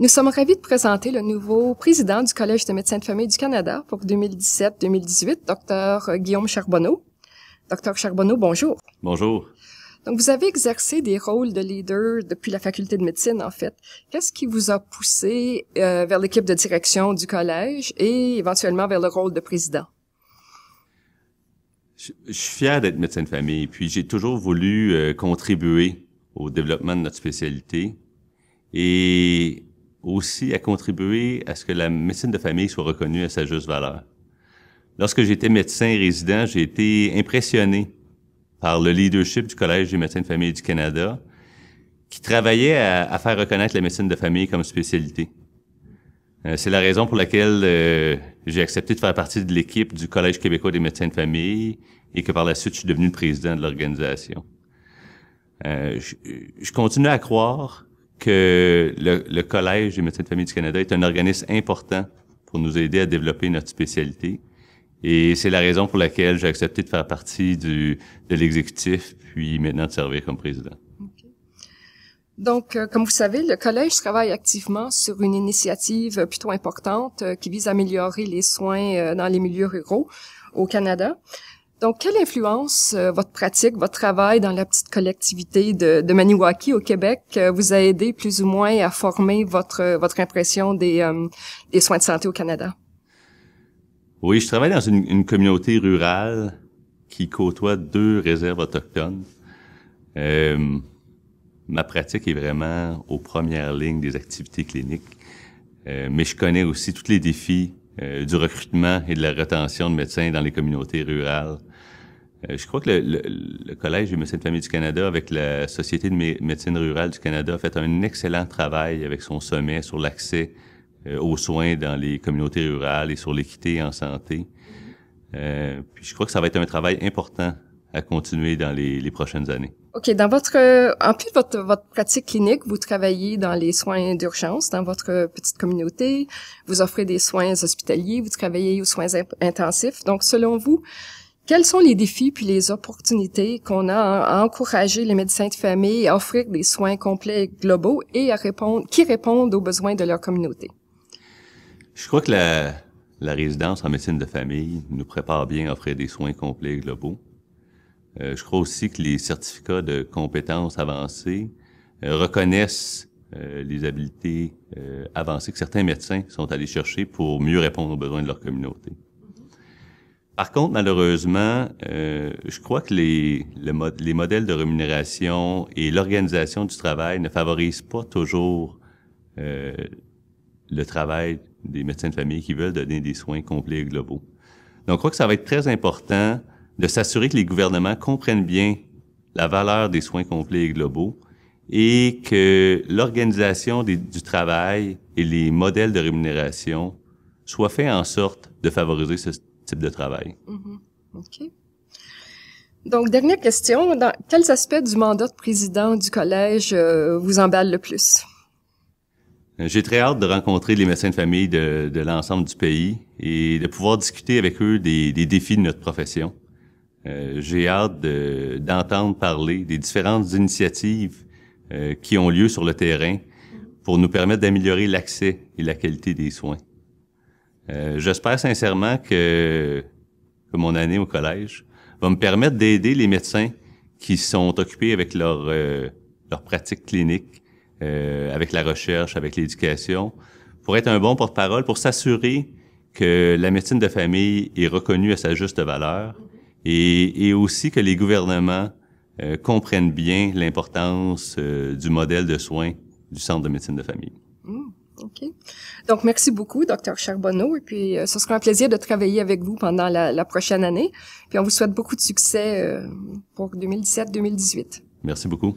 Nous sommes ravis de présenter le nouveau président du Collège de médecins de famille du Canada pour 2017-2018, Dr Guillaume Charbonneau. Dr Charbonneau, bonjour. Bonjour. Donc, vous avez exercé des rôles de leader depuis la faculté de médecine, en fait. Qu'est-ce qui vous a poussé vers l'équipe de direction du collège et éventuellement vers le rôle de président? Je suis fier d'être médecin de famille, puis j'ai toujours voulu contribuer au développement de notre spécialité et aussi à contribuer à ce que la médecine de famille soit reconnue à sa juste valeur. Lorsque j'étais médecin résident, j'ai été impressionné par le leadership du Collège des médecins de famille du Canada, qui travaillait à faire reconnaître la médecine de famille comme spécialité. C'est la raison pour laquelle j'ai accepté de faire partie de l'équipe du Collège québécois des médecins de famille et que par la suite, je suis devenu le président de l'organisation. Je continue à croire que le Collège des médecins de famille du Canada est un organisme important pour nous aider à développer notre spécialité. Et c'est la raison pour laquelle j'ai accepté de faire partie de l'exécutif, puis maintenant de servir comme président. Okay. Donc, comme vous savez, le Collège travaille activement sur une initiative plutôt importante qui vise à améliorer les soins dans les milieux ruraux au Canada. Donc, quelle influence votre pratique, votre travail dans la petite collectivité de Maniwaki au Québec vous a aidé plus ou moins à former votre impression des soins de santé au Canada? Oui, je travaille dans une communauté rurale qui côtoie 2 réserves autochtones. Ma pratique est vraiment aux premières lignes des activités cliniques, mais je connais aussi tous les défis du recrutement et de la rétention de médecins dans les communautés rurales. Je crois que le Collège des médecins de famille du Canada, avec la Société de médecine rurale du Canada, a fait un excellent travail avec son sommet sur l'accès aux soins dans les communautés rurales et sur l'équité en santé. Puis je crois que ça va être un travail important à continuer dans les prochaines années. OK. En plus de votre pratique clinique, vous travaillez dans les soins d'urgence dans votre petite communauté. Vous offrez des soins hospitaliers. Vous travaillez aux soins intensifs. Donc, selon vous, quels sont les défis puis les opportunités qu'on a à encourager les médecins de famille à offrir des soins complets et globaux et qui répondent aux besoins de leur communauté? Je crois que la résidence en médecine de famille nous prépare bien à offrir des soins complets et globaux. Je crois aussi que les certificats de compétences avancées reconnaissent les habiletés avancées que certains médecins sont allés chercher pour mieux répondre aux besoins de leur communauté. Par contre, malheureusement, je crois que les modèles de rémunération et l'organisation du travail ne favorisent pas toujours le travail des médecins de famille qui veulent donner des soins complets et globaux. Donc, je crois que ça va être très important de s'assurer que les gouvernements comprennent bien la valeur des soins complets et globaux et que l'organisation du travail et les modèles de rémunération soient faits en sorte de favoriser ce type de travail. Mm-hmm. OK. Donc, dernière question. Dans quels aspects du mandat de président du collège vous emballent le plus? J'ai très hâte de rencontrer les médecins de famille de l'ensemble du pays et de pouvoir discuter avec eux des défis de notre profession. J'ai hâte d'entendre parler des différentes initiatives qui ont lieu sur le terrain pour nous permettre d'améliorer l'accès et la qualité des soins. J'espère sincèrement que mon année au collège va me permettre d'aider les médecins qui sont occupés avec leur pratique clinique, avec la recherche, avec l'éducation, pour être un bon porte-parole, pour s'assurer que la médecine de famille est reconnue à sa juste valeur et aussi que les gouvernements comprennent bien l'importance du modèle de soins du Centre de médecine de famille. OK. Donc, merci beaucoup, Dr Charbonneau. Et puis, ce sera un plaisir de travailler avec vous pendant la prochaine année. Puis, on vous souhaite beaucoup de succès pour 2017-2018. Merci beaucoup.